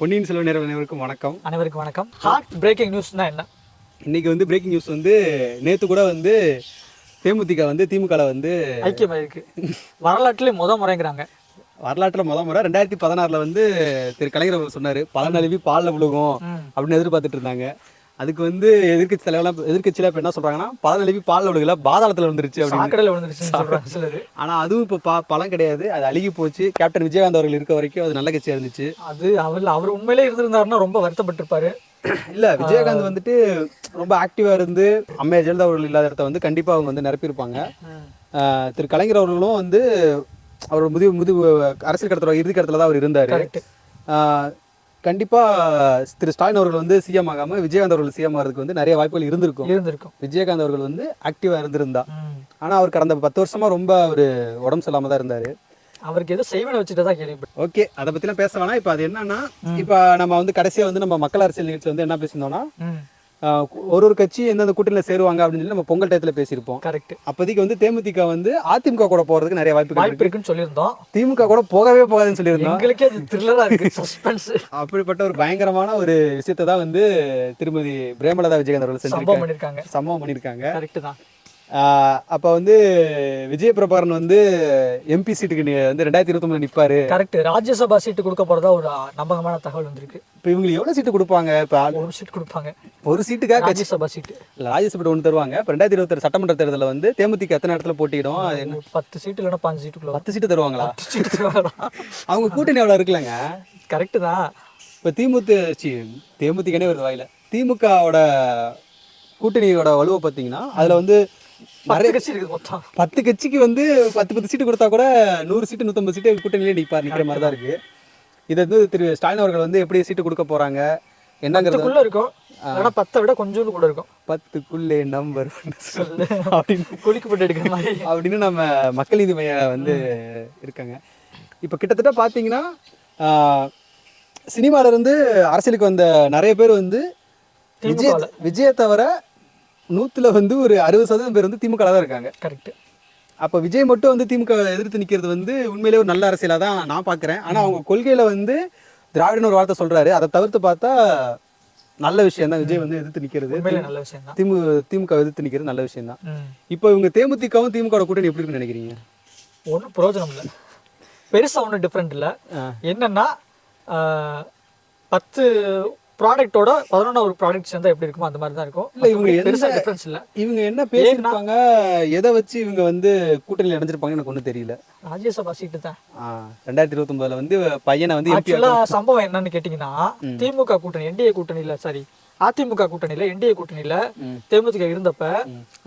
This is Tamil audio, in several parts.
பொன்னியின் செல்வன் நேயர்கள் அனைவருக்கும் வணக்கம். அனைவருக்கும் வணக்கம். ஹாட் பிரேக்கிங் நியூஸ்னா என்ன? இன்னைக்கு வந்து பிரேக்கிங் நியூஸ் வந்து நேற்று கூட வந்து தேமுதிக வந்து திமுகவில் வந்து ஐக்கியமாயிருக்கு. வரலாற்றுலேயே முறைங்கிறாங்க. வரலாற்றில் முறை 2016 வந்து திரு கலைஞர் அவர் சொன்னார், பல நழுவி பாலில் விழுகும் அப்படின்னு எதிர்பார்த்துட்டு இருந்தாங்க. அதுக்கு வந்து எதிர்கட்சியில இப்போ என்ன சொல்றாங்கன்னா, பல நழுவி பாலில் விழுகல, பாதாளத்தில் விழுந்துருச்சு அப்படின்னு. ஆனால் அதுவும் இப்போ பலம் கிடையாது, அது அழுகி போச்சு. கேப்டன் விஜயகாந்த் அவர்கள் இருக்க வரைக்கும் அது நல்ல கட்சியாக இருந்துச்சு. அது அவர் உண்மையிலே இருந்திருந்தாருன்னா ரொம்ப வருத்தப்பட்டிருப்பாரு. இல்ல, விஜயகாந்த் வந்துட்டு ரொம்ப ஆக்டிவா இருந்து அம்மையா ஜெயலலிதா அவர்கள் இல்லாத இடத்த வந்து கண்டிப்பா அவங்க வந்து நிரப்பியிருப்பாங்க. திரு கலைஞர் அவர்களும் வந்து அவர் முதிவு அரசியல் கடத்தல இறுதி கடத்துல தான் அவர் இருந்தாரு. கண்டிப்பா திரு ஸ்டாலின் அவர்கள் வந்து சிஎம் ஆகாம விஜயகாந்த் அவர்கள் சிஎம் ஆகிறதுக்கு வந்து நிறைய வாய்ப்புகள் இருந்திருக்கும். விஜயகாந்த் அவர்கள் வந்து ஆக்டிவா இருந்திருந்தா. ஆனா அவர் கடந்த 10 வருஷமா ரொம்ப ஒரு உடம்பு சரியில்லாம தான் இருந்தாரு. அவருக்கு ஏதோ செய்வனை வச்சுட்டு தான் கேள்விப்பட்டேன். ஓகே, அதை பத்திலாம் பேச வேணாம். இப்போ அது என்னன்னா, இப்போ நம்ம வந்து கடைசியா வந்து நம்ம மக்கள் அரசியல் நிகழ்ச்சி வந்து என்ன பேசியிருந்தோம்னா, ஒரு கட்சி எந்தெந்த கூட்டணியில் சேருவாங்க அப்படின்னு சொல்லி நம்ம பொங்கல் டயத்தில் பேசியிருப்போம். கரெக்ட். அப்போதைக்கு வந்து தேமுதிக வந்து அதிமுக கூட போறதுக்கு நிறைய வாய்ப்பு இருக்குன்னு சொல்லியிருந்தோம். திமுக கூட போகவே போகாதுன்னு சொல்லியிருந்தோம். எங்களுக்கே அது த்ரில்லரா இருக்கு, சஸ்பென்ஸ். அப்படிப்பட்ட ஒரு பயங்கரமான ஒரு விஷயத்தை தான் வந்து திருமதி பிரேமலதா விஜயகாந்த் அவர்கள் சம்பவம் பண்ணியிருக்காங்க. கரெக்ட் தான். அப்ப வந்து விஜய பிரபாகரன் வந்து எம்பி சீட்டுக்கு வந்து 2029 நிப்பாரு. கரெக்ட். ராஜ்யசபா சீட்டு கொடுக்க போறதா ஒரு நம்பகமான தகவல் வந்திருக்கு. இப்ப இவங்களுக்கு எவ்வளவு சீட்டு கொடுப்பாங்க? இப்ப ஒரு சீட் கொடுப்பாங்க. ஒரு சீட்டுக்காக ராஜ்யசபா சீட்டு இல்ல, ராஜ்யசபா ஒன்று தருவாங்க. இப்ப 2026 சட்டமன்ற தேர்தலில் வந்து தேமுதிக எத்தனை இடத்துல போட்டியிடும்? 10 சீட்டு இல்லைன்னா 5 சீட்டுக்குள்ள. 10 சீட்டு தருவாங்களா? அவங்க கூட்டணி எவ்வளவு இருக்குல்லங்க? கரெக்ட் தான். இப்ப தேமுதிகனே வருது வாயில. திமுகவோட கூட்டணியோட வலுவை பார்த்தீங்கன்னா அதுல வந்து நிறைய கட்சி இருக்கு. மொத்தம் 10 கட்சிக்கு வந்து 10 சீட்டு கொடுத்தா கூட 100 சீட்டு 150 சீட்டு கூட்டணியிலே நிக்கிற மாதிரி தான் இருக்கு. இதை வந்து திரு ஸ்டாலின் அவர்கள் வந்து எப்படி சீட்டு கொடுக்க போறாங்க என்னங்கிறதுக்குள்ள இருக்கும். ஆனா 10 விட கொஞ்சம் கூட இருக்கும். 10க்குள்ளே நம்பர் அப்படின்னு குளிக்கப்பட்டு எடுக்கிற மாதிரி அப்படின்னு நம்ம மக்கள் நீதி மையம் வந்து இருக்காங்க. இப்போ கிட்டத்தட்ட பார்த்தீங்கன்னா சினிமால இருந்து அரசியலுக்கு வந்த நிறைய பேர் வந்து விஜயை தவிர 100ல வந்து ஒரு 60% பேர் வந்து திமுக தான் இருக்காங்க. கரெக்ட். அப்போ விஜய் மட்டும் வந்து திமுக எதிர்த்து நிற்கிறது வந்து உண்மையிலே ஒரு நல்ல அரசியலாக தான் நான் பார்க்குறேன். ஆனால் அவங்க கொள்கையில் வந்து திராவிடன்னு ஒரு வார்த்தை சொல்கிறாரு. அதை தவிர்த்து பார்த்தா நல்ல விஷயம் தான் விஜய் வந்து எதிர்த்து நிற்கிறது. நல்ல விஷயம் தான். திமுக எதிர்த்து நிற்கிறது நல்ல விஷயம் தான். இப்போ இவங்க தேமுதிகவும் திமுக கூட்டணி எப்படி இருக்குன்னு நினைக்கிறீங்க? ஒன்றும் பிரயோஜனம் இல்லை, பெருசாக ஒன்றும் டிஃப்ரெண்ட் இல்லை. என்னன்னா 10 ப்ராடக்ட்டோட 11 ப்ராடக்ட் சேர்ந்தா எப்படி இருக்குமோ அந்த மாதிரி தான் இருக்கும். இல்லை, இவங்க பெருசா டிஃபரன்ஸ் இல்லை. இவங்க என்ன பேசியிருப்பாங்க, எதை வச்சு இவங்க வந்து கூட்டணியில் இணைஞ்சிருப்பாங்க எனக்கு ஒன்றும் தெரியல. ராஜ்யசபா சீட்டு தான் 2029 வந்து பையனை வந்து சம்பவம் என்னன்னு கேட்டீங்கன்னா, திமுக கூட்டணி என்டிஏ கூட்டணியில அதிமுக கூட்டணியில என்டிஏ கூட்டணியில தேமுதிக இருந்தப்ப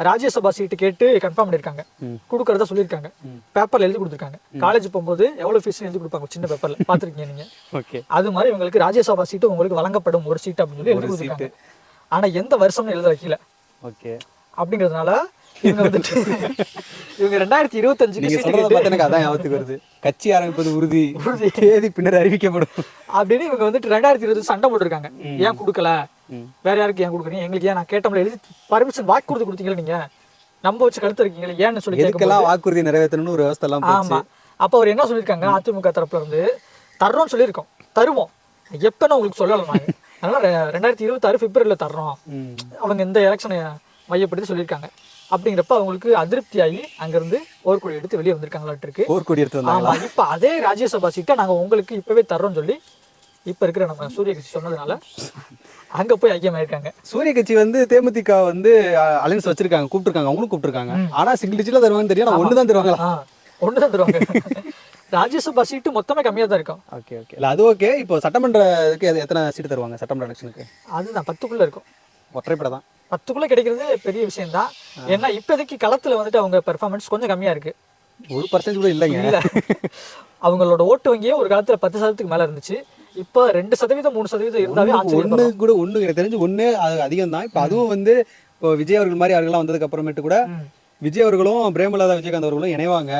ராஜ்யசபா சீட்டு கேட்டு கன்ஃபார்ம் பண்ணிருக்காங்க, கொடுக்கறதா சொல்லியிருக்காங்க. பேப்பர்ல எழுதி கொடுத்துருக்காங்க. காலேஜ் போகும்போது எவ்வளவு ஃபீஸ் எழுதி கொடுப்பாங்க சின்ன பேப்பர்ல, பாத்துருக்கீங்க நீங்க. அது மாதிரி இவங்களுக்கு ராஜ்யசபா சீட்டு உங்களுக்கு வழங்கப்படும் ஒரு சீட் அப்படின்னு சொல்லி எழுதி கொடுத்துருக்காங்க. ஆனா எந்த வருஷம்னு எழுத வைக்கல. அப்படிங்கிறதுனால இவங்க வந்துட்டு இவங்க 2025 எனக்கு அதான் ஞாபகத்துக்கு வருது, கட்சி ஆரம்பிப்பது உறுதி, தேதி பின்னர் அறிவிக்கப்படும் அப்படின்னு இவங்க வந்துட்டு 2020 சண்டை போட்டுருக்காங்க. ஏன் கொடுக்கல, வேற யாருக்கு ஏன் கொடுக்குறீங்க, எங்களுக்கு ஏன் நான் கேட்டோம்ல எழுதி பர்மிஷன் வாக்குறுதி கொடுத்தீங்களா, நீங்க நம்ப வச்சு கழுத்து இருக்கீங்களா ஏன்னு சொல்லி எதுக்கெல்லாம் வாக்குறுதி நிறைவேற்றணும்னு ஒரு விவசாய எல்லாம். ஆமா. அப்ப அவர் என்ன சொல்லியிருக்காங்க, அதிமுக தரப்புல இருந்து தர்றோம்னு சொல்லியிருக்கோம், தருவோம் எப்பன்னு உங்களுக்கு சொல்லலாம் நாங்க, அதனால 2026 பிப்ரவரியில தர்றோம் அவங்க இந்த எலெக்ஷனை மையப்படுத்தி சொல்லியிருக்காங்க. அப்படிங்கிறப்ப அவங்களுக்கு அதிருப்தி ஆகி அங்கிருந்து போர்க்கொடி எடுத்து வெளியே வந்திருக்காங்களாட்டு இருக்கு. போர்க்கொடி எடுத்து வந்தாங்க. இப்ப அதே ராஜ்யசபா சீட்டை நாங்க உங்களுக்கு இப்பவே தர்றோம்னு சொல்லி இப்ப இருக்கிற நம்ம சூரிய கட்சி சொன்னதுனால அங்க போய் ஐக்கியமாயிருக்காங்க. சூரிய கட்சி வந்து தேமுதிக வந்து அலைன்ஸ் வச்சிருக்காங்க, கூப்பிட்டுருக்காங்க, அவங்களும் கூப்பிட்டுருக்காங்க. ஆனா சிங்கிள் டிஜிட்ல தருவாங்கன்னு தெரியும். ஒண்ணுதான் தருவாங்களா? ஒண்ணுதான் தருவாங்க. ராஜ்யசபா சீட்டு மொத்தமே கம்மியா தான் இருக்கும். ஓகே ஓகே, இல்ல அது ஓகே. இப்போ சட்டமன்றத்துக்கு எத்தனை சீட்டு தருவாங்க? சட்டமன்ற எலெக்ஷனுக்கு அதுதான் 10க்குள்ள இருக்கும். ஒற்றைப்படை தான் 10க்குள்ள கிடைக்கிறது பெரிய விஷயம் தான். ஏன்னா இப்போதைக்கு களத்துல வந்துட்டு அவங்க பெர்ஃபார்மன்ஸ் கொஞ்சம் கம்மியா இருக்கு. 1% கூட இல்லைங்க. இல்ல, அவங்களோட ஓட்டு வங்கியே ஒரு காலத்துல 10% மேல இருந்துச்சு. இப்போ 2% 3% இருந்தாவே ஒண்ணு கூட ஒண்ணு எனக்கு தெரிஞ்சு ஒண்ணு அதிகம் தான். இப்போ அதுவும் வந்து இப்போ விஜய் அவர்கள் மாதிரி அவர்கள்லாம் வந்ததுக்கு அப்புறமேட்டு கூட விஜய் அவர்களும் பிரேமலதா விஜயகாந்த் அவர்களும் இணைவாங்க,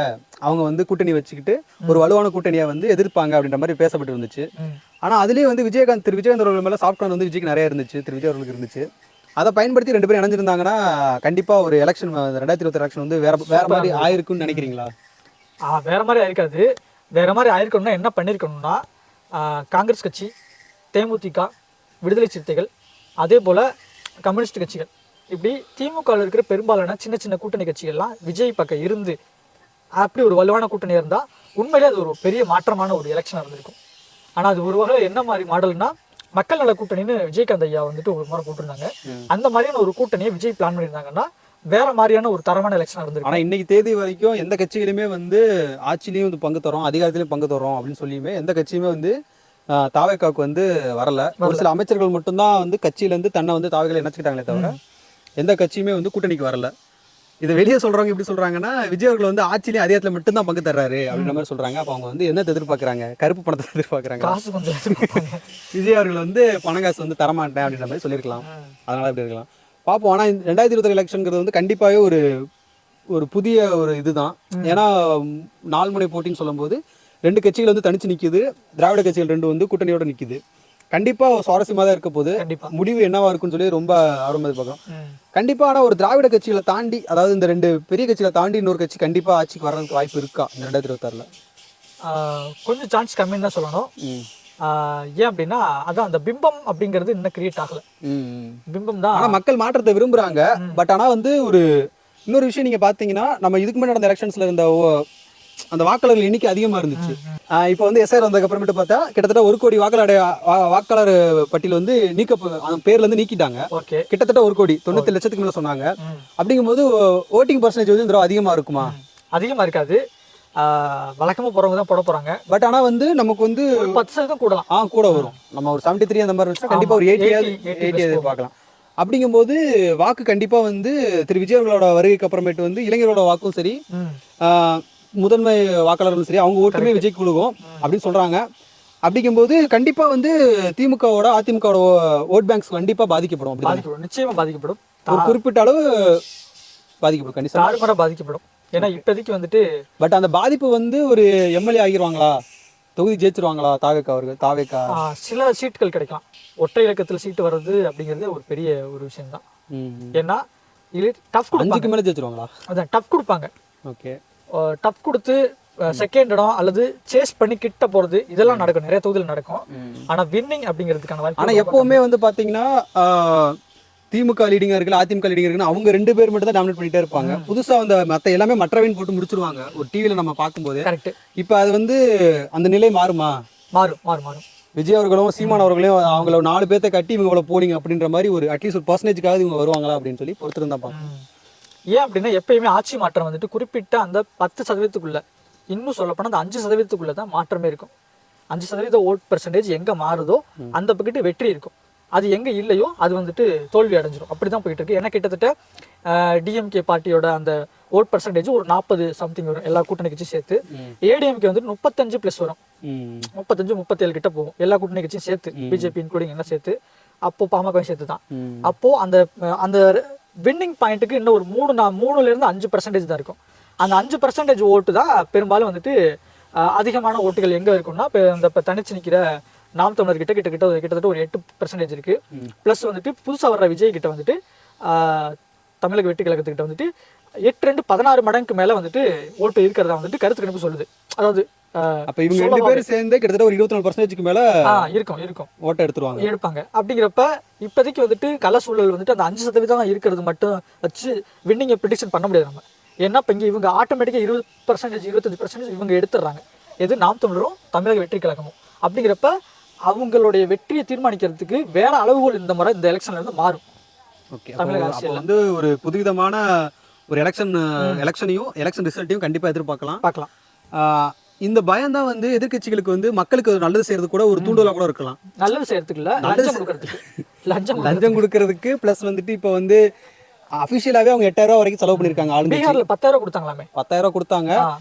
அவங்க வந்து கூட்டணி வச்சுக்கிட்டு ஒரு வலுவான கூட்டணியை வந்து எதிர்ப்பாங்க அப்படின்ற மாதிரி பேசப்பட்டு இருந்துச்சு. ஆனா அதுலயே வந்து திரு விஜயகாந்த் அவர்கள் மேல சாஃப்ட் கார்னர் வந்து விஜய்க்கு நிறைய இருந்துச்சு, திரு விஜய் அவர்களுக்கு இருந்துச்சு. அதை பயன்படுத்தி 2 பேரும் இணைஞ்சிருந்தாங்கன்னா கண்டிப்பா ஒரு எலெக்ஷன் 2026 எலெக்ஷன் வந்து வேற மாதிரி ஆயிருக்குன்னு நினைக்கிறீங்களா? வேற மாதிரி ஆயிருக்காது. வேற மாதிரி ஆயிருக்கணும்னா என்ன பண்ணியிருக்கணும்னா காங்கிரஸ் கட்சி, தேமுதிக, விடுதலை சிறுத்தைகள், அதே போல் கம்யூனிஸ்ட் கட்சிகள், இப்படி திமுகவில் இருக்கிற பெரும்பாலான சின்ன சின்ன கூட்டணி கட்சிகள்லாம் விஜய் பக்கம் இருந்து அப்படி ஒரு வலுவான கூட்டணி இருந்தால் உண்மையிலே அது ஒரு பெரிய மாற்றமான ஒரு எலெக்ஷனாக இருந்திருக்கும். ஆனால் அது ஒரு வகையில் என்ன மாதிரி மாடல்னா மக்கள் நல கூட்டணின்னு விஜயகாந்த் ஐயா வந்துட்டு ஒரு முறை போட்டிருந்தாங்க. அந்த மாதிரியான ஒரு கூட்டணியை விஜய் பிளான் பண்ணியிருந்தாங்கன்னா வேற மாதிரியான ஒரு தரமான எலெக்ஷனாக இருந்திருக்கும். ஆனால் இன்னைக்கு தேதி வரைக்கும் எந்த கட்சிகளுமே வந்து ஆட்சியிலையும் வந்து பங்கு தரோம், அதிகாரத்திலையும் பங்கு தரோம் அப்படின்னு சொல்லியுமே எந்த கட்சியுமே வந்து தாவேக்காவுக்கு வந்து வரல. ஒரு சில அமைச்சர்கள் மட்டும்தான் வந்து கட்சியிலேருந்து தன்னை வந்து தாவேகளை இணைச்சிக்கிட்டாங்களே தவிர எந்த கட்சியுமே வந்து கூட்டணிக்கு வரல. இதை வெளியே சொல்றவங்க எப்படி சொல்றாங்கன்னா விஜய் அவர்கள் வந்து ஆட்சியிலேயே அதிகாரத்தில் மட்டும்தான் பங்கு தர்றாரு அப்படின்ற மாதிரி சொல்றாங்க. அப்போ அவங்க வந்து என்ன எதிர்பார்க்குறாங்க? கருப்பு பணத்தை எதிர்பார்க்குறாங்க. காசு கொஞ்சம் எதிர்பார்ப்பாங்க. விஜய் அவர்கள் வந்து பணங்காசு வந்து தரமாட்டேன் அப்படின்ற மாதிரி சொல்லியிருக்கலாம். அதனால இப்படி இருக்கலாம் பார்ப்போம். ஆனால் 2026 எலெக்ஷனுங்கிறது வந்து கண்டிப்பாகவே ஒரு ஒரு புதிய ஒரு இதுதான். ஏன்னா 4 முனை போட்டின்னு சொல்லும்போது 2 கட்சிகள் வந்து தனிச்சு நிற்குது, திராவிட கட்சிகள் 2 வந்து கூட்டணியோட நிற்குது. கண்டிப்பா சுவாரஸ்யமா தான் இருக்க போது. முடிவு என்னவா இருக்குன்னு சொல்லி ரொம்ப ஆர்வமா பார்க்கலாம். கண்டிப்பா. ஆனா ஒரு திராவிட கட்சிகளை தாண்டி, அதாவது இந்த 2 பெரிய கட்சிகளை தாண்டி இன்னொரு கட்சி கண்டிப்பா ஆட்சிக்கு வர்றதுக்கு வாய்ப்பு இருக்கா 2026ல? கொஞ்சம் சான்ஸ் கம்மின்னு தான் சொல்லணும். ஏன் அப்படின்னா அதான் அந்த பிம்பம் அப்படிங்கிறது இன்னும் கிரியேட் ஆகல. பிம்பம் தான். ஆனா மக்கள் மாற்றத்தை விரும்புறாங்க. பட் ஆனா வந்து ஒரு இன்னொரு விஷயம் நீங்க பாத்தீங்கன்னா, நம்ம இதுக்கு முன்னாடி நடந்த எலெக்ஷன்ஸ்ல இருந்த அந்த வாக்காளர்கள் எண்ணிக்கை அதிகமா இருந்துச்சு. இப்போ வந்து எஸ்ஐஆர் வந்ததுக்கு அப்புறமேட்டு பார்த்தா கிட்டத்தட்ட 1 கோடி வாக்காளர் பட்டியல் வந்து பேர்ல இருந்து நீக்கிட்டாங்க. கிட்டத்தட்ட 1 கோடி 97 லட்சத்துக்கு மேல சொன்னாங்க. அப்படிங்கும்போது ஓட்டிங் பர்சன்டேஜ் வந்து இந்த அதிகமா இருக்குமா? அதிகமா இருக்காது. வழக்கமா போறவங்க தான் போட போறாங்க. பட் ஆனா வந்து நமக்கு வந்து 10% கூடலாம். கூட வரும். நம்ம ஒரு 73 அந்த மாதிரி வச்சா கண்டிப்பா ஒரு 80 பார்க்கலாம். அப்படிங்கும்போது வாக்கு கண்டிப்பா வந்து திரு விஜய் அவர்களோட வருகைக்கு அப்புறமேட்டு வந்து இளைஞரோட வாக்கும் சரி, முதன்மை வாக்காளர்களும் சரி, அவங்க ஓட்டுமே விஜய்க்கு கொடுக்கும் அப்படின்னு சொல்றாங்க. அப்படிங்கும்போது கண்டிப்பா வந்து திமுகவோட அதிமுகவோட ஓட் பேங்க்ஸ் கண்டிப்பா பாதிக்கப்படும். நிச்சயமா பாதிக்கப்படும். ஒரு குறிப்பிட்ட அளவு பாதிக்கப்படும். கண்டிப்பா பாதிக்கப்படும். ஏன்னா இப்போதைக்கு வந்துட்டு பட் அந்த பாதிப்பு வந்து ஒரு எம்எல்ஏ ஆகிடுவாங்களா, தொகுதி ஜெயிச்சிருவாங்களா தாவேக்கா? சில சீட்டுகள் கிடைக்கலாம். ஒற்றை இலக்கத்தில் சீட்டு வர்றது அப்படிங்கிறது ஒரு பெரிய ஒரு விஷயம் தான். ஏன்னா இது டஃப் 5க்கு மேல ஜெயிச்சிருவாங்களா? அதான் டஃப் கொடுப்பாங்க. ஓகே. டஃப் கொடுத்து செகண்ட் இடம் அல்லது சேஸ் பண்ணி கிட்ட போறது இதெல்லாம் நடக்கும், நிறைய தொகுதியில் நடக்கும். ஆனா வின்னிங் அப்படிங்கிறதுக்கான வாய்ப்பு. ஆனா எப்பவுமே வந்து பாத்தீங்கன்னா திமுக லீடிங்கா இருக்குல்ல, அதிமுக லீடிங்கா இருக்குன்னா அவங்க 2 பேர் மட்டும் தான் டாமினேட் பண்ணிட்டே இருப்பாங்க. புதுசா அந்த மத்த எல்லாமே மற்றவன் போட்டு முடிச்சிருவாங்க ஒரு டிவில நம்ம பார்க்கும்போது. கரெக்ட். இப்ப அது வந்து அந்த நிலை மாறுமா? மாறும். விஜய் அவர்களும் சீமான் அவர்களையும் அவங்கள 4 பேர்த்த கட்டி இவங்கள போடிங்க அப்படின்ற மாதிரி ஒரு அட்லீஸ்ட் ஒரு பர்சன்டேஜ்க்காக இவங்க வருவாங்களா அப்படின்னு சொல்லி பொறுத்திருந்தா பார்ப்போம். ஏன் அப்படின்னா எப்பயுமே ஆட்சி மாற்றம் வந்துட்டு குறிப்பிட்ட அந்த 10%, இன்னும் சொல்லப்போனா அந்த 5% தான் மாற்றமே இருக்கும். 5% ஓட் பெர்சன்டேஜ் எங்க மாறுதோ அந்த பக்கத்து வெற்றி இருக்கும். அது எங்க இல்லையோ அது வந்துட்டு தோல்வி அடைஞ்சிடும். அப்படிதான் போயிட்டு இருக்கு. ஏன்னா கிட்டத்தட்ட டிஎம்கே பார்ட்டியோட அந்த ஓட் பெர்சன்டேஜ் ஒரு 40 சம்திங் வரும் எல்லா கூட்டணி கட்சியும் சேர்த்து. ஏடிஎம்கே வந்துட்டு 35+ வரும். 35-37 கிட்ட போகும் எல்லா கூட்டணி கட்சியும் சேர்த்து, பிஜேபி இன்க்ளூடிங் என்ன சேர்த்து. அப்போ பாமக சேர்த்து தான். அப்போ அந்த அந்த வின்னிங் பாயிண்ட்டுக்கு இன்னும் ஒரு 3-5% தான் இருக்கும். அந்த 5% ஓட்டு தான் பெரும்பாலும் வந்துட்டு அதிகமான ஓட்டுகள் எங்க இருக்கும்னா இப்போ தனிச்சு நிற்கிற நாம் தமிழர் கிட்டத்தட்ட ஒரு 8% இருக்கு. பிளஸ் வந்துட்டு புதுசா வர்ற விஜய் கிட்ட வந்துட்டு தமிழக வெற்றி கழகத்துக்கிட்ட வந்துட்டு 8-16 மடங்கு மேல வந்துட்டு ஓட்டு இருக்கிறதா வந்துட்டு கருத்து கணிப்பு சொல்லுது. அதாவது அப்ப இவங்க 2 பேரும் சேர்ந்து கிட்டத்தட்ட ஒரு 24% மேல இருக்கும் ஓட்டை எடுப்பாங்க. அப்படிங்கிறப்ப இப்போதைக்கு வந்துட்டு கள சூழல் வந்துட்டு அந்த 5% இருக்கிறது மட்டும் வச்சு வின்னிங்கை ப்ரிடிக்ஷன் பண்ண முடியாது நம்ம. ஏன்னா இப்போ இங்கே இவங்க ஆட்டோமேட்டிக்கா 20% 25% இவங்க எடுத்துடுறாங்க. எது நாம் தமிழரும் தமிழக வெற்றி கழகமும். அப்படிங்கிறப்ப அவங்களுடைய வெற்றியை தீர்மானிக்கிறதுக்கு வேற அளவுகோல் இந்த முறை இந்த எலெக்ஷன்ல இருந்து மாறும். தமிழக அரசியல் வந்து ஒரு புதுவிதமான ஒரு எலெக்ஷனையும் எலெக்ஷன் ரிசல்ட்டையும் கண்டிப்பா எதிர்பார்க்கலாம். இந்த பயம் தான் வந்து எதிர்கட்சிகளுக்கு வந்து மக்களுக்கு நல்லது செய்யறது கூட ஒரு தூண்டுதலா கூட இருக்கலாம். நல்லது செய்யறதுக்கு இல்ல, லஞ்சம் கொடுக்கறதுக்கு பிளஸ் வந்துட்டு இப்போ வந்து அபிஷியலாவே அவங்க 8000 ரூபாய் வரைக்கும் செலவு பண்ணிருக்காங்க. பீகார்ல 10000 கொடுத்தாங்களாமே. 10000 கொடுத்தாங்க.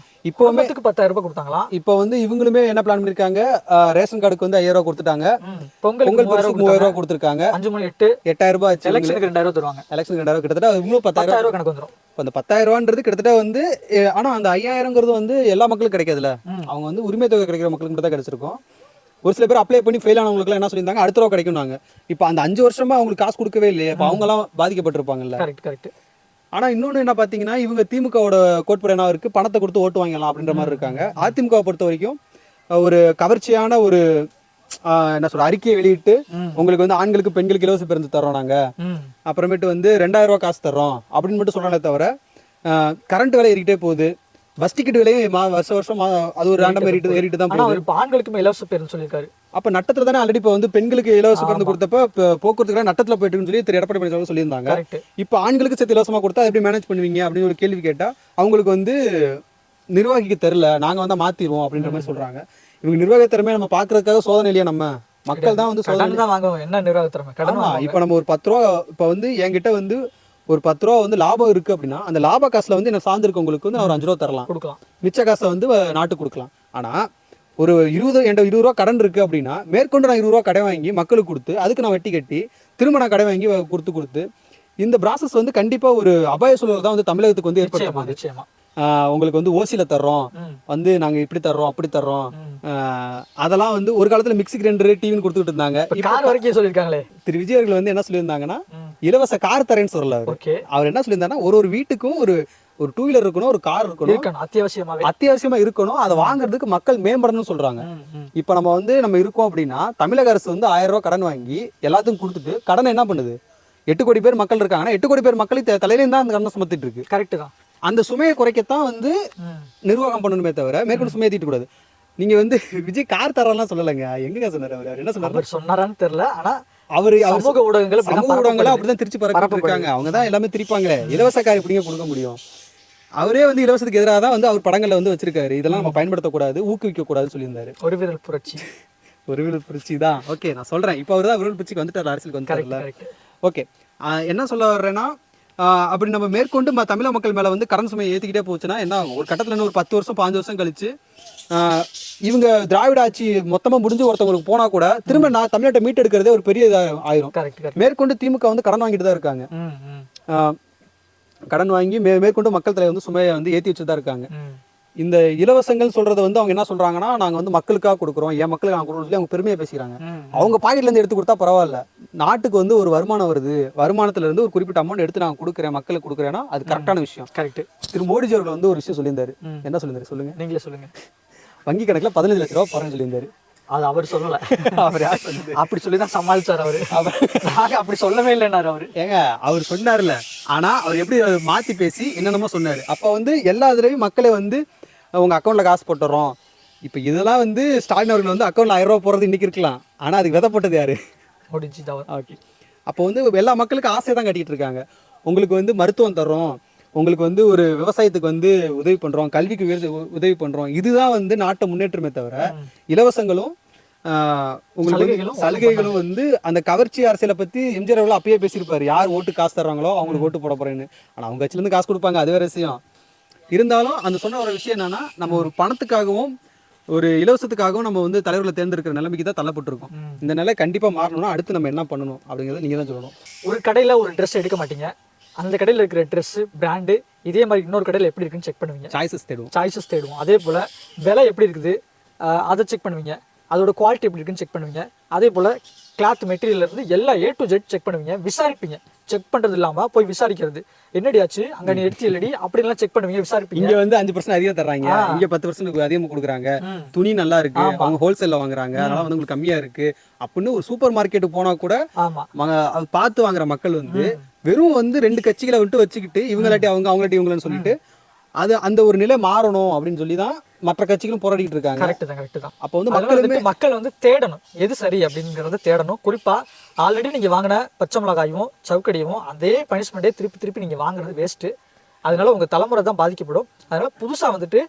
இப்போ 10000 கொடுத்தாங்களாம். இப்போ வந்து இவங்களுமே என்ன பிளான் பண்ணிருக்காங்க, ரேஷன் கார்டுக்கு வந்து 5000 கொடுத்துட்டாங்க. பொங்கல் 3000 கொடுத்துருக்காங்க. 8000 ஆச்சு. எலெக்ஷனுக்கு 2000 தருவாங்க. எலெக்ஷனுக்கு 2000 கிட்டத்தட்ட இன்னும் 10000 கணக்கு வந்துரும். அந்த 10000 கிட்டத்தட்ட வந்து ஆனா அந்த 5000 வந்து எல்லா மக்களுக்கும் கிடைக்காதுல்ல. அவங்க வந்து உரிமை தொகை கிடைக்கிற மக்களுக்கு மட்டும் தான் கிடைச்சிருக்கும். ஒரு சில பேர் அப்ளை பண்ணி ஃபெயில் ஆனவங்களுக்கு என்ன சொல்லியிருந்தாங்க, அடுத்த ரூபா கிடைக்கும்னாங்க. இப்போ அந்த 5 வருஷமா அவங்களுக்கு காசு கொடுக்கவே இல்லையே. இப்போ அவங்க எல்லாம் பாதிக்கப்பட்டிருப்பாங்கல்ல. கரெக்ட். ஆனா இன்னொன்னு என்ன பாத்தீங்கன்னா இவங்க திமுகவோட கோட்புற என்ன இருக்கு, பணத்தை கொடுத்து ஓட்டு வாங்கலாம் அப்படின்ற மாதிரி இருக்காங்க. அதிமுகவை பொறுத்த வரைக்கும் ஒரு கவர்ச்சியான ஒரு என்ன சொல்ற அறிக்கையை வெளியிட்டு உங்களுக்கு வந்து ஆண்களுக்கு பெண்களுக்கு இலவச பேருந்து தர்றோம் நாங்க, அப்புறமேட்டு வந்து 2000 ரூபாய் காசு தர்றோம் அப்படின்னு மட்டும் சொல்றாங்களே தவிர கரண்ட் விலை ஏறிக்கிட்டே போகுது, பஸ் டிக்கெட் விலையும் வருஷம் அது ஒரு ரேண்டம் ஏறிட்டு தான் போகுது. இப்போ ஆண்களுக்குமே இலவச பேருந்து சொல்லியிருக்காரு. அப்ப நட்டத்துல தானே ஆல்ரெடி இப்போ வந்து பெண்களுக்கு இலவச பேருந்து கொடுத்தப்ப போக்குவரத்துக்கு நட்டத்துல போயிட்டுன்னு சொல்லி திரு எடப்பாடி பழனிசாமி சொல்லியிருந்தாங்க. இப்போ ஆண்களுக்கு சேர்த்து இலவசமா கொடுத்தா எப்படி மேனேஜ் பண்ணுவீங்க அப்படின்னு ஒரு கேள்வி கேட்டா அவங்களுக்கு வந்து நிர்வாகிக்கு தெரியல, நாங்க வந்து மாத்திடுவோம் அப்படின்ற மாதிரி சொல்றாங்க. இவங்க நிர்வாக திறமையை நம்ம பாக்குறதுக்காக சோதனை இல்லையா, நம்ம மக்கள் தான் வந்து சோதனை தான் வாங்குவோம். என்ன நிர்வாக திறமை கடன். இப்போ நம்ம ஒரு 10 ரூபா இப்போ வந்து என்கிட்ட வந்து ஒரு 10 ரூபா வந்து லாபம் இருக்கு அப்படின்னா அந்த லாப காசுல வந்து என்ன சார்ந்திருக்கவங்களுக்கு வந்து நான் ஒரு 5 ரூபா தரலாம், கொடுக்கலாம், மிச்ச காசை வந்து நாட்டுக்கு கொடுக்கலாம். ஆனா ஒரு 20 ரூபா கடன் இருக்கு அப்படின்னா மேற்கொண்டு நான் 20 ரூபா கடை வாங்கி மக்களுக்கு கொடுத்து அதுக்கு நான் வட்டி கட்டி திரும்ப நான் கடை வாங்கி கொடுத்து இந்த ப்ராசஸ் வந்து கண்டிப்பா ஒரு அபாய சூழல் தான் வந்து தமிழகத்துக்கு வந்து ஏற்படுத்த. உங்களுக்கு வந்து ஓசியில தர்றோம், வந்து நாங்க இப்படி தர்றோம் அப்படி தர்றோம், அதெல்லாம் வந்து ஒரு காலத்துல மிக்சி கிரைண்டர் டிவின்னு கொடுத்துட்டு இருந்தாங்க. கார் வரைக்கும் சொல்லியிருக்காங்களே. திரு விஜய் அவர்கள் வந்து என்ன சொல்லியிருந்தாங்கன்னா இலவச கார் தரேன்னு சொல்லல. அவர் என்ன சொல்லியிருந்தாங்கன்னா ஒரு வீட்டுக்கும் ஒரு 2 வீலர் இருக்கணும், ஒரு கார் இருக்கணும், அத்தியாவசியமா இருக்கணும், அதை வாங்குறதுக்கு மக்கள் மேம்படணும்னு சொல்றாங்க. இப்ப நம்ம வந்து நம்ம இருக்கோம் அப்படின்னா தமிழக அரசு வந்து 1000 ரூபாய் கடன் வாங்கி எல்லாத்துக்கும் கொடுத்துட்டு கடனை என்ன பண்ணுது, 8 கோடி பேர் மக்கள் இருக்காங்கன்னா 8 கோடி பேர் மக்களுக்கு தலையிலேயும் தான் அந்த கடனை சுமத்திட்டு இருக்கு. கரெக்ட் தான். அந்த சுமையை குறைக்கத்தான் வந்து நிர்வாகம் பண்ணணுமே தவிர மேற்கொண்டு சுமையை தீட்டு கூடாது. நீங்க வந்து விஜய் கார் தரலாம் சொல்லலைங்க, எங்க சொன்னாரு அவர் என்ன சொன்னாரான்னு தெரியல. ஆனா அவரு சமூக ஊடகங்களை அப்படிதான் திருச்சி பரப்பிட்டு இருக்காங்க. அவங்க தான் எல்லாமே திரிப்பாங்களே, இலவச கார் எப்படிங்க கொடுக்க முடியும்? அவரே வந்து இலவசத்துக்கு எதிராக தான் வந்து அவர் படங்கள்ல வந்து வச்சிருக்காரு. இதெல்லாம் நம்ம பயன்படுத்தக்கூடாது, ஊக்குவிக்க கூடாதுன்னு சொல்லியிருந்தாரு. ஒரு விரல் புரட்சி தான். ஓகே, நான் சொல்றேன். இப்போ அவர் தான் விரல் புரட்சிக்கு வந்துட்டார், அரசியலுக்கு வந்துட்டார்ல. ஓகே, என்ன சொல்ல வர்றேன்னா அப்படி நம்ம மேற்கொண்டு தமிழக மக்கள் மேல வந்து கடன் சுமையை ஏத்திக்கிட்டே போச்சுன்னா என்ன ஆகும், ஒரு கட்டத்துல ஒரு 10 வருஷம் 5 வருஷம் கழிச்சு இவங்க திராவிட ஆட்சி மொத்தமா முடிஞ்சு ஒருத்தவங்களுக்கு போனா கூட திரும்ப நான் தமிழ்நாட்டை மீட்டெடுக்கிறதே ஒரு பெரிய ஆயிரும். மேற்கொண்டு திமுக வந்து கடன் வாங்கிட்டு தான் இருக்காங்க. கடன் வாங்கி மேற்கொண்டு மக்கள் தலைவர் வந்து சுமையை வந்து ஏற்றி வச்சுதான் இருக்காங்க. இந்த இலவசங்கள் சொல்றதை வந்து அவங்க என்ன சொல்றாங்கன்னா நாங்க வந்து மக்களுக்காக கொடுக்குறோம், என் மக்களுக்கு நாங்கள் கொடுக்கணும் சொல்லி அவங்க பெருமையை பேசிக்கிறாங்க. அவங்க பாக்கெட்ல இருந்து எடுத்து கொடுத்தா பரவாயில்ல, நாட்டுக்கு வந்து ஒரு வருமானம் வருது, வருமானத்துல இருந்து ஒரு குறிப்பிட்ட அமௌண்ட் எடுத்து நாங்க கொடுக்குறேன் மக்களுக்கு கொடுக்குறேன்னா அது கரெக்டான விஷயம். கரெக்ட். திரு மோடிஜி அவர்கள் வந்து ஒரு விஷயம் சொல்லியிருந்தாரு. என்ன சொல்லியிருந்தாரு சொல்லுங்க, நீங்களே சொல்லுங்க. வங்கி கணக்குல 15 லட்ச ரூபாய் போறேன்னு சொல்லியிருந்தாரு. அது அவர் சொல்லல, அவர் யார் சொல்லுது, அப்படி சொல்லிதான் சமாளிச்சார் அவரு. அப்படி சொல்லவே இல்லைன்னாரு அவரு. ஏங்க அவர் சொன்னார்ல, ஆனா அவர் எப்படி மாத்தி பேசி என்னென்னமோ சொன்னாரு. அப்ப வந்து எல்லா இதுலயும் மக்களை வந்து உங்க அக்கௌண்ட்ல காசு போட்டுறோம். இப்ப இதெல்லாம் வந்து ஸ்டாலின் அவர்கள் வந்து அக்கௌண்ட்ல 1000 ரூபாய் போறது இன்னைக்கு இருக்கலாம், ஆனா அதுக்கு விதை போட்டது யாரு, மோடிஜி தான். ஓகே, அப்போ வந்து எல்லா மக்களுக்கும் ஆசையை தான் கட்டிட்டு இருக்காங்க. உங்களுக்கு வந்து மருத்துவம் தர்றோம், உங்களுக்கு வந்து ஒரு விவசாயத்துக்கு வந்து உதவி பண்றோம், கல்விக்கு உதவி பண்றோம், இதுதான் வந்து நாட்டை முன்னேற்றமே தவிர இலவசங்களும் உங்களுக்கு சலுகைகளும் வந்து அந்த கவர்ச்சி அரசியலை பத்தி எம்ஜிஆர் அவர்கள் அப்பயே பேசியிருப்பாரு. யார் ஓட்டு காசு தர்றாங்களோ அவங்களுக்கு ஓட்டு போட போறேன்னு. ஆனா அவங்க கட்சியில இருந்து காசு கொடுப்பாங்க, அது வேற விஷயம். இருந்தாலும் அந்த சொன்ன ஒரு விஷயம் என்னன்னா நம்ம ஒரு பணத்துக்காகவும் ஒரு இலவசத்துக்காகவும் நம்ம வந்து தலைவர்களை தேர்ந்தெடுக்கிற நிலைமைக்கு தான் தள்ளப்பட்டிருக்கோம். இந்த நிலை கண்டிப்பா மாறணும்னா அடுத்து நம்ம என்ன பண்ணணும் அப்படிங்கறத நீங்க தான் சொல்லணும். ஒரு கடையில ஒரு ட்ரெஸ் எடுக்க மாட்டீங்க, அந்த கடையில் இருக்கிற ட்ரெஸ் பிராண்டு இதே மாதிரி இன்னொரு கடையில் எப்படி இருக்குன்னு செக் பண்ணுவீங்க. சாய்ஸஸ் தேடுவோம். அதே போல் விலை எப்படி இருக்குது அதை செக் பண்ணுவீங்க, அதோட குவாலிட்டி எப்படி இருக்குன்னு செக் பண்ணுவீங்க. அதே போல் கிளாத் மெட்டீரியல்லேருந்து எல்லா A to Z செக் பண்ணுவீங்க, விசாரிப்பீங்க. செக் பண்ணுறது இல்லாமல் போய் விசாரிக்கிறது, என்னடியாச்சு அங்கே நீ எடுத்து இல்லடி அப்படிலாம் செக் பண்ணுவீங்க, விசாரிப்பீங்க. இங்கே வந்து 5% அதிகம் தர்றாங்க, இங்கே 10% அதிகமாக கொடுக்குறாங்க, துணி நல்லா இருக்கு, அவங்க ஹோல்சேலில் வாங்குறாங்க, அதனால வந்து உங்களுக்கு கம்மியாக இருக்கு அப்படின்னு ஒரு சூப்பர் மார்க்கெட்டுக்கு போனால் கூட அது பார்த்து வாங்குற மக்கள் வந்து வெறும் வந்து 2 கட்சிகளை விட்டு வச்சுக்கிட்டு இவங்களாட்டி அவங்களாட்டி இவங்களான்னு சொல்லிட்டு அது அந்த ஒரு நிலை மாறணும் அப்படின்னு சொல்லி தான் மற்ற கட்சிகளும் போராடிட்டு இருக்காங்க. கரெக்ட் தான். அப்போ வந்து மக்கள் வந்து தேடணும் எது சரி அப்படிங்கிறத தேடணும். குறிப்பா ஆல்ரெடி நீங்க வாங்கின பச்சை மிளகாயும் சவுக்கடியும் அதே பனிஷ்மெண்ட்டே திருப்பி நீங்க வாங்குறது வேஸ்ட்டு. அதனால உங்க தலைமுறை தான் பாதிக்கப்படும். அதனால புதுசா வந்துட்டு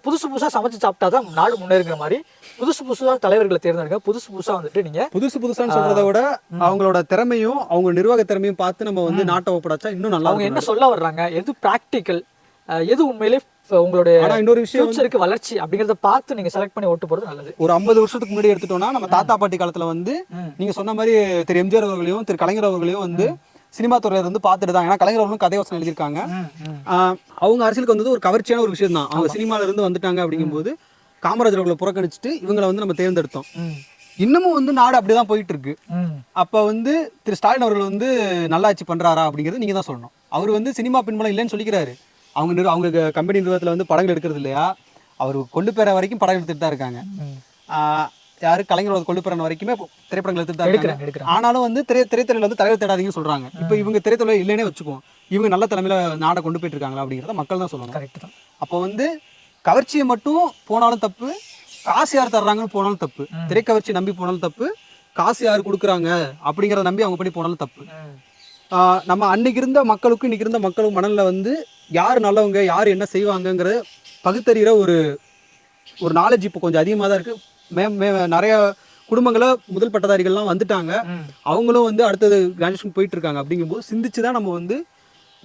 புதுசா சமைச்சு சாப்பிட்டா தான் நாடு முன்னேறுகிற மாதிரி புதுசா தலைவர்களை தேர்ந்தெடுங்க. புதுசா வந்துட்டு நீங்க புதுசான்னு சொல்றதை விட அவங்களோட திறமையும் அவங்க நிர்வாக திறமையும் பார்த்து நம்ம வந்து நாட்டை ஒப்படைச்சா இன்னும் நல்லா. அவங்க என்ன சொல்ல வர்றாங்க, எது பிராக்டிக்கல், எது உண்மையிலே உங்களுடைய இன்னொரு விஷயம் வளர்ச்சி அப்படிங்கறத பார்த்து நீங்க செலக்ட் பண்ணி ஓட்டு போறது நல்லது. ஒரு 50 வருஷத்துக்கு முன்னாடி எடுத்துட்டோம்னா நம்ம தாத்தா பாட்டி காலத்துல வந்து நீங்க சொன்ன மாதிரி திரு எம்ஜிஆர் அவர்களையும் திரு கலைஞர் அவர்களையும் வந்து சினிமா துறையில வந்து பார்த்துட்டு தான். ஏன்னா கலைஞர் அவர்களும் கதை வசனம் எழுதியிருக்காங்க. அவங்க அரசியலுக்கு வந்தது ஒரு கவர்ச்சியான ஒரு விஷயம் தான். அவங்க சினிமால இருந்து வந்துட்டாங்க அப்படிங்கும்போது காமராஜர் அவர்களை புறக்கணிச்சுட்டு இவங்களை வந்து நம்ம தேர்ந்தெடுத்தோம். இன்னமும் வந்து நாடு அப்படிதான் போயிட்டு இருக்கு. ம். அப்ப வந்து திரு ஸ்டாலின் அவர்கள் வந்து நல்லாட்சி பண்றாரா அப்படிங்கிறது நீங்க தான் சொல்லணும். அவர் வந்து சினிமா பின்புலம் இல்லைன்னு சொல்லிக்கிறாரு. அவங்க கம்பெனி நிறுவனத்துல வந்து படங்கள் எடுக்கிறது இல்லையா, அவர் கொண்டு போற வரைக்கும் படம் எடுத்துட்டு தான் இருக்காங்க. ம். யாரு கலைஞர் கொண்டு போற வரைக்குமே திரைப்படங்கள் எடுத்துட்டு தான் இருக்காங்க. எடுக்கிறாங்க. ஆனாலும் வந்து திரைத்துறையில வந்து தலைவர் தேடாதீங்கன்னு சொல்றாங்க. இப்போ இவங்க திரைத்துறையில இல்லைன்னே வச்சுக்குவோம், இவங்க நல்ல தலைமையில நாடை கொண்டு போயிட்டு இருக்காங்களா அப்படிங்கிறத மக்கள் தான் சொல்லணும். கரெக்ட் தான். அப்போ வந்து கவர்ச்சியை மட்டும் போனாலும் தப்பு, காசு யார் தர்றாங்கன்னு போனாலும் தப்பு. திரைக்கவர்ச்சி நம்பி போனாலும் தப்பு, காசு யார் கொடுக்குறாங்க அப்படிங்கிறத நம்பி அவங்க பண்ணி போனாலும் தப்பு. நம்ம அன்னைக்கு இருந்த மக்களுக்கும் இன்னைக்கு இருந்த மக்களும் மனநில வந்து யார் நல்லவங்க, யார் என்ன செய்வாங்கங்கிற பகுத்தறிகிற ஒரு நாலேஜ் இப்போ கொஞ்சம் அதிகமாக தான் இருக்கு. நிறைய குடும்பங்களை முதல் பட்டதாரிகள்லாம் வந்துட்டாங்க. அவங்களும் வந்து அடுத்தது கிராஜுவேஷன் போயிட்டு இருக்காங்க. அப்படிங்கும்போது சிந்திச்சு தான்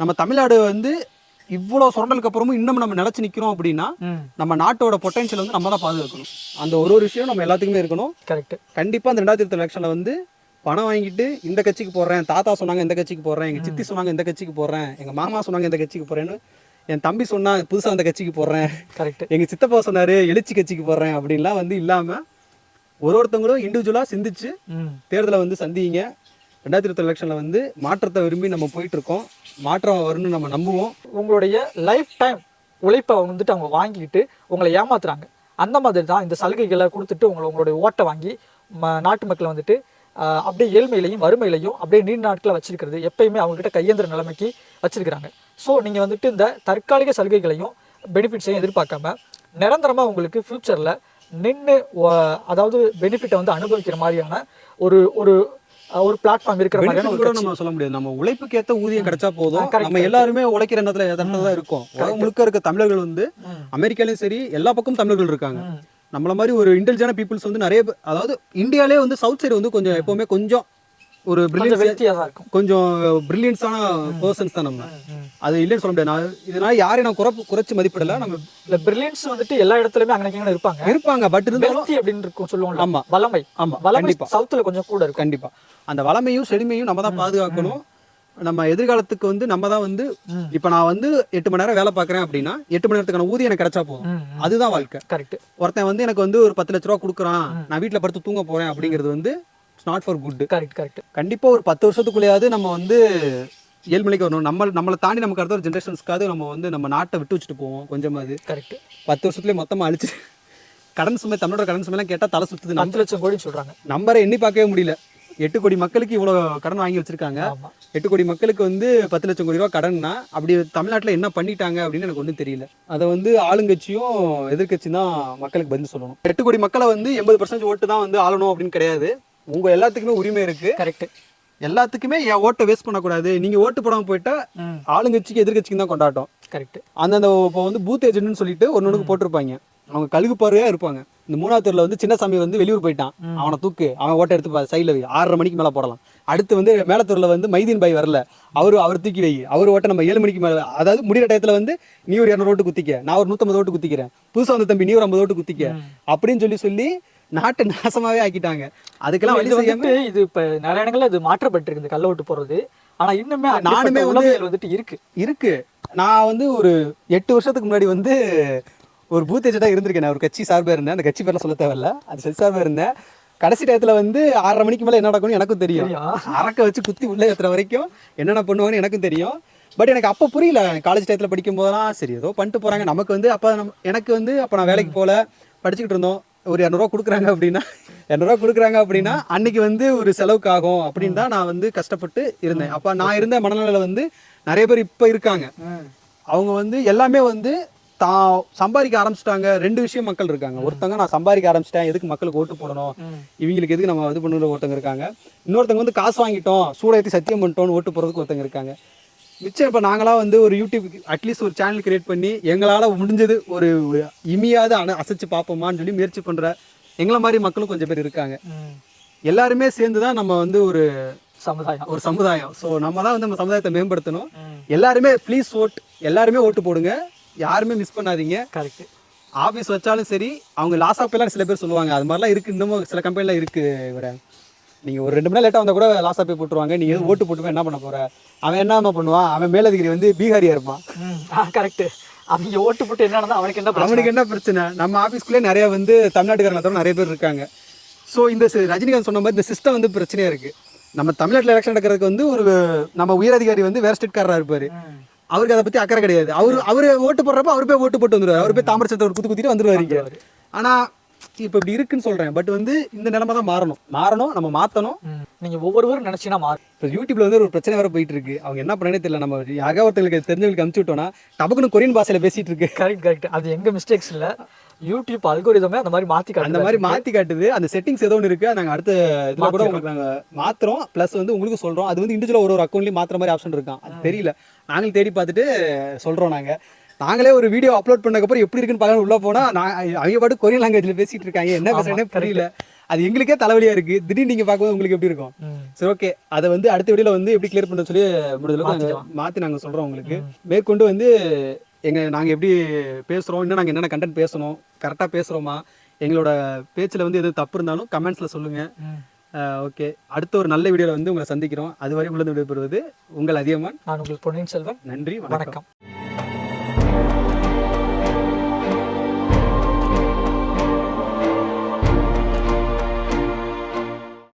நம்ம தமிழ்நாடு வந்து இவ்வளோ சுரண்டலுக்கு அப்புறமும் இன்னும் நம்ம நிலச்சி நிற்கிறோம் அப்படின்னா நம்ம நாட்டோட பொட்டன்ஷியல் வந்து நம்ம தான் பாதுகாக்கணும். அந்த ஒரு விஷயம் நம்ம எல்லாத்துக்குமே இருக்கணும். கரெக்ட். கண்டிப்பாக அந்த 2020 எலெக்ஷனில் வந்து பணம் வாங்கிட்டு இந்த கட்சிக்கு போடுறேன், தாத்தா சொன்னாங்க இந்த கட்சிக்கு போடுறேன், எங்கள் சித்தி சொன்னாங்க இந்த கட்சிக்கு போடுறேன், எங்கள் மாமா சொன்னாங்க இந்த கட்சிக்கு போடுறேன்னு, என் தம்பி சொன்னா புதுசாக அந்த கட்சிக்கு போடுறேன், கரெக்ட், எங்கள் சித்தப்பா சொன்னாரு எழுச்சி கட்சிக்கு போடுறேன் அப்படின்லாம் வந்து இல்லாமல் ஒருத்தவங்களும் இண்டிவிஜுவலாக சிந்திச்சு தேர்தலை வந்து சந்திங்க. 2020 எலெக்ஷனில் வந்து மாற்றத்தை விரும்பி நம்ம போயிட்டு இருக்கோம். மாற்றம் வரும்னு நம்ம நம்புவோம். உங்களுடைய லைஃப் டைம் உழைப்பை வந்துட்டு அவங்க வாங்கிக்கிட்டு உங்களை ஏமாத்துறாங்க. அந்த மாதிரி தான் இந்த சலுகைகளை கொடுத்துட்டு உங்களுடைய ஓட்டை வாங்கி நாட்டு மக்களை வந்துட்டு அப்படியே ஏழ்மையிலையும் வறுமையிலையும் அப்படியே நீண்ட நாட்களை வச்சிருக்கிறது, எப்பயுமே அவங்ககிட்ட கையேந்திர நிலைமைக்கு வச்சிருக்கிறாங்க. ஸோ நீங்கள் வந்துட்டு இந்த தற்காலிக சலுகைகளையும் பெனிஃபிட்ஸையும் எதிர்பார்க்காம நிரந்தரமாக உங்களுக்கு ஃப்யூச்சரில் நின்று அதாவது பெனிஃபிட்டை வந்து அனுபவிக்கிற மாதிரியான ஒரு ஒரு ஒரு பிளாட்ஃபார்ம் இருக்கிற மாதிரி நம்ம சொல்ல முடியாது. நம்ம உழைப்புக்கு ஏற்ற ஊதியம் கிடைச்சா போதும். நம்ம எல்லாருமே உழைக்கிற இடத்துல தான் இருக்கும். முழுக்க இருக்க தமிழர்கள் வந்து அமெரிக்காலையும் சரி எல்லா பக்கமும் தமிழர்கள் இருக்காங்க. நம்மள மாதிரி ஒரு இன்டெலிஜென்ட் பீப்புள்ஸ் வந்து நிறைய, அதாவது இந்தியாலே வந்து சவுத் சைடு வந்து கொஞ்சம் எப்பவுமே கொஞ்சம் ஒரு கொஞ்சம் பிரில்லியன்ஸான பர்சன்ஸ் தான் நம்ம. அது இல்லைன்னு சொல்ல முடியாது. இதனால யாரையும் நான் குறைச்சு மதிப்பிடல. நம்ம இல்ல பிரில்லியன்ஸ் வந்துட்டு எல்லா இடத்துலயுமே அங்கங்க இருப்பாங்க. பட் இருந்தாலும் அப்படின்னு இருக்கும் சொல்லுவாங்க. ஆமா, வளமை. ஆமா, வளமை சவுத்துல கொஞ்சம் கூட இருக்கும். கண்டிப்பா அந்த வளமையும் செழுமையும் நம்ம தான் பாதுகாக்கணும். நம்ம எதிர்காலத்துக்கு வந்து நம்ம தான் வந்து இப்ப நான் வந்து 8 மணி நேரம் வேலை பாக்குறேன் அப்படின்னா 8 மணி நேரத்துக்கான ஊதியம் எனக்கு கிடைச்சா போதும். அதுதான் வாழ்க்கை. கரெக்ட். ஒருத்தன் வந்து எனக்கு வந்து ஒரு 10 லட்ச ரூபா கொடுக்குறான், நான் வீட்டுல படுத்து தூங்க போறேன் அப்படிங்கிறது வந்து நாட் ஃபார் குட். கரெக்ட். கண்டிப்பா ஒரு 10 வருஷத்துக்குள்ளேயாவது நம்ம வந்து ஏழ்மலைக்கு வரணும். நம்மளை தாண்டி நமக்கு அடுத்த ஒரு ஜென்ரேஷன்ஸ்க்காவது நம்ம வந்து நம்ம நாட்டை விட்டு வச்சுட்டு போவோம் கொஞ்சமாவது. கரெக்ட். 10 வருஷத்துலேயே மொத்தமாக அழிச்சு கடன் சுமை, தமிழோட கடன் சுமைலாம் கேட்டால் தலை சுற்றுது. 5 லட்சம் கோடி சொல்றாங்க. நம்பரை எண்ணி பார்க்கவே முடியல. 8 கோடி மக்களுக்கு இவ்வளோ கடன் வாங்கி வச்சிருக்காங்க. 8 கோடி மக்களுக்கு வந்து 10 லட்சம் கோடி ரூபா கடன்னா அப்படி தமிழ்நாட்டில் என்ன பண்ணிட்டாங்க அப்படின்னு எனக்கு ஒன்றும் தெரியல. அதை வந்து ஆளுங்கட்சியும் எதிர்கட்சியும் தான் மக்களுக்கு பதில் சொல்லணும். 8 கோடி மக்களை வந்து 80% ஓட்டு தான் வந்து ஆளணும் அப்படின்னு கிடையாது. உங்க எல்லாத்துக்குமே உரிமை இருக்கு. கரெக்ட். எல்லாத்துக்குமே என் ஓட்டை வேஸ்ட் பண்ணக்கூடாது. நீங்க ஓட்டு போடாம போயிட்டா ஆளுங்கட்சிக்கு எதிர்கட்சிக்கு தான் கொண்டாட்டம். கரெக்ட். அந்தந்த இப்போ வந்து பூத் ஏஜென்ட்னு சொல்லிட்டு ஒன்னொன்னுக்கு போட்டிருப்பாங்க. அவங்க கழுகு பார்வையா இருப்பாங்க. இந்த 3ஆவது தெருல வந்து சின்னசாமி வந்து வெளியூர் போயிட்டான், அவனை தூக்கு, அவன் ஓட்டை எடுத்து சைட்ல வை, 6:30 மணிக்கு மேல போடலாம். அடுத்து வந்து மேலத்தூர்ல வந்து மைதீன் பாய் வரல, அவர் தூக்கி வை, அவர் ஓட்டை நம்ம 7 மணிக்கு மேல, அதாவது முடிகிற டயத்துல வந்து நீ ஒரு 200 ஓட்டு குத்திக்க, நான் ஒரு 150 ஓட்டு குத்திக்கிறேன், புதுசா வந்து தம்பி நீ ஒரு 50 ஓட்டு குத்திக்க அப்படின்னு சொல்லி நாட்டை நாசமாவே ஆக்கிட்டாங்க. அதுக்கெல்லாம் வழி செய்யாம இது இப்ப நிறைய இடங்கள்ல இது மாற்றப்பட்டிருக்கு, இந்த கள்ள ஓட்டு போறது. ஆனா இன்னுமே நானுமே வந்துட்டு இருக்கு. நான் வந்து ஒரு 8 வருஷத்துக்கு முன்னாடி வந்து ஒரு பூத் ஏஜென்டா இருந்திருக்கேன். நான் ஒரு கட்சி சார்பாக இருந்தேன். அந்த கட்சி பேர்லாம் சொல்ல தேவையில்ல, அது செல் சார்பாக இருந்தேன். கடைசி டயத்துல வந்து 6:30 மணிக்கு மேல என்ன நடக்கும்னு எனக்கும் தெரியும். அரக்க வச்சு குத்தி உள்ள ஏத்துற வரைக்கும் என்னென்ன பண்ணுவாங்கன்னு எனக்கும் தெரியும். பட் எனக்கு அப்போ புரியல. காலேஜ் டயத்துல படிக்கும் போதெல்லாம் சரி ஏதோ பண்ணிட்டு போறாங்க. நமக்கு வந்து எனக்கு வந்து அப்போ நான் வேலைக்கு போல படிச்சுக்கிட்டு இருந்தோம். ஒரு 200 ரூபா கொடுக்குறாங்க அப்படின்னா அன்னைக்கு வந்து ஒரு செலவுக்கு ஆகும் அப்படின்னு தான் நான் வந்து கஷ்டப்பட்டு இருந்தேன். அப்ப நான் இருந்த மனநிலையில வந்து நிறைய பேர் இப்ப இருக்காங்க. அவங்க வந்து எல்லாமே வந்து தான் சம்பாதிக்க ஆரம்பிச்சிட்டாங்க. 2 விஷயம் மக்கள் இருக்காங்க. ஒருத்தவங்க நான் சம்பாதிக்க ஆரம்பிச்சிட்டேன், எதுக்கு மக்களுக்கு ஓட்டு போடணும், இவங்களுக்கு எதுக்கு நம்ம இது பண்ணுற ஒருத்தங்க இருக்காங்க. இன்னொருத்தவங்க வந்து காசு வாங்கிட்டோம், சூடாயத்தி சத்தியம் பண்ணிட்டோம்னு ஓட்டு போறதுக்கு ஒருத்தங்க இருக்காங்க. மிச்சம் இப்போ நாங்களாம் வந்து ஒரு யூடியூப் அட்லீஸ்ட் ஒரு சேனல் கிரியேட் பண்ணி எங்களால் முடிஞ்சது ஒரு இமையாவது அசைச்சு பார்ப்போமான்னு சொல்லி முயற்சி பண்ணுற எங்களை மாதிரி மக்களும் கொஞ்சம் பேர் இருக்காங்க. எல்லாருமே சேர்ந்து தான் நம்ம வந்து ஒரு சமுதாயம். ஸோ நம்ம தான் வந்து நம்ம சமுதாயத்தை மேம்படுத்தணும். எல்லாருமே ப்ளீஸ் ஓட், எல்லாருமே ஓட்டு போடுங்க, யாருமே மிஸ் பண்ணாதீங்க. கரெக்ட். ஆஃபீஸ் வச்சாலும் சரி, அவங்க லாஸ் ஆஃப் எல்லாம் சில பேர் சொல்லுவாங்க, அது மாதிரிலாம் இருக்குது. இன்னமும் சில கம்பெனிலாம் இருக்குது. இவரை நீங்கள் ஒரு 2 மணி நேரம் லேட்டாக வந்தால் கூட லாஸாக போய் போட்டுருவாங்க. நீங்கள் ஓட்டு போட்டு என்ன பண்ண போகிற, அவன் என்ன பண்ணுவான், அவன் மேலதிகாரி வந்து பீகாரியா இருப்பான். கரெக்ட். அவங்க ஓட்டு போட்டு என்ன அவனுக்கு என்ன பிரச்சனை. நம்ம ஆஃபீஸ்க்குள்ளே நிறைய வந்து தமிழ்நாட்டுக்காரங்க தவிர நிறைய பேர் இருக்காங்க. ஸோ இந்த ரஜினிகாந்த் சொன்ன மாதிரி இந்த சிஸ்டம் வந்து பிரச்சனையா இருக்கு. நம்ம தமிழ்நாட்டில் எலெக்ஷன் நடக்கிறதுக்கு வந்து ஒரு நம்ம உயரதிகாரி வந்து வேற ஸ்டேட்காரராக இருப்பாரு. அவருக்கு அதை பத்தி அக்கறை கிடையாது. அவரு ஓட்டு போடுறப்ப அவரு போய் ஓட்டு போட்டு வந்துருவாரு. அவரு போய் தாமரச்சத்தை ஒரு குத்திட்டு வந்துருவாரு. ஆனா இப்ப இப்படி இருக்குன்னு சொல்றேன். பட் வந்து இந்த நிலைமை தான் மாறணும், நம்ம மாத்தணும். நீங்க ஒவ்வொருவரும் நினைச்சீங்கன்னா மாறும். இப்போ யூடியூப்ல வந்து ஒரு பிரச்சனை வேற போயிட்டு இருக்கு. அவங்க என்ன பண்ணனே தெரியல. நம்ம யாராவது ஒருத்தங்களுக்கு தெரிஞ்சவங்களுக்கு அனுப்பிச்சு விட்டோம்னா டபக்குன்னு கொரியன் பாஷையில பேசிட்டு இருக்கு. கரெக்ட். அது எங்க மிஸ்டேக்ஸ் இல்ல, யூடியூப் அல்கோரிதமே அந்த மாதிரி மாத்தி காட்டுது. அந்த செட்டிங்ஸ் ஏதோ ஒன்று இருக்கு. நாங்க அடுத்த இதுல கூட உங்களுக்கு நாங்க மாத்துறோம். பிளஸ் வந்து உங்களுக்கு சொல்றோம். அது வந்து இண்டிவிஜுவலா ஒரு அக்கௌண்ட்லயும் மாத்துற மாதிரி ஆப்ஷன் இருக்கான். அது தெரியல. நாங்களும் தேடி பார்த்துட்டு சொல்றோம். நாங்களே ஒரு வீடியோ அப்லோட் பண்ணக்கப்புறம் எப்படி இருக்குன்னு பார்க்க உள்ள போனா அவங்க பாட்டு கொரியன் லாங்குவேஜ்ல பேசிட்டு இருக்காங்க. என்ன பேசுறேன்னே புரியல. அது எங்களுக்கே தலைவலியா இருக்கு. திடீர்னு நீங்க பார்க்கும்போது உங்களுக்கு எப்படி இருக்கும்? சரி, ஓகே. அதை வந்து அடுத்த வீடியோல வந்து எப்படி கிளியர் பண்றது சொல்லி முடிஞ்சளவுக்கு மாத்தி நாங்க சொல்றோம் உங்களுக்கு. மேற்கொண்டு வந்து நாங்க எப்படி பேசுறோம், இன்னும் நாங்க என்னென்ன கண்டென்ட் பேசணும், கரெக்டா பேசுறோமா, எங்களோட பேச்சுல வந்து எது தப்பு இருந்தாலும் கமெண்ட்ஸ்ல சொல்லுங்க. ஓகே, அடுத்த ஒரு நல்ல வீடியோல வந்து உங்களை சந்திக்கிறோம். அதுவரை உள்ளது விடைபெறுவது உங்கள் அதியமான். நான் உங்கள் பொன்னியின் செல்வன். நன்றி, வணக்கம்.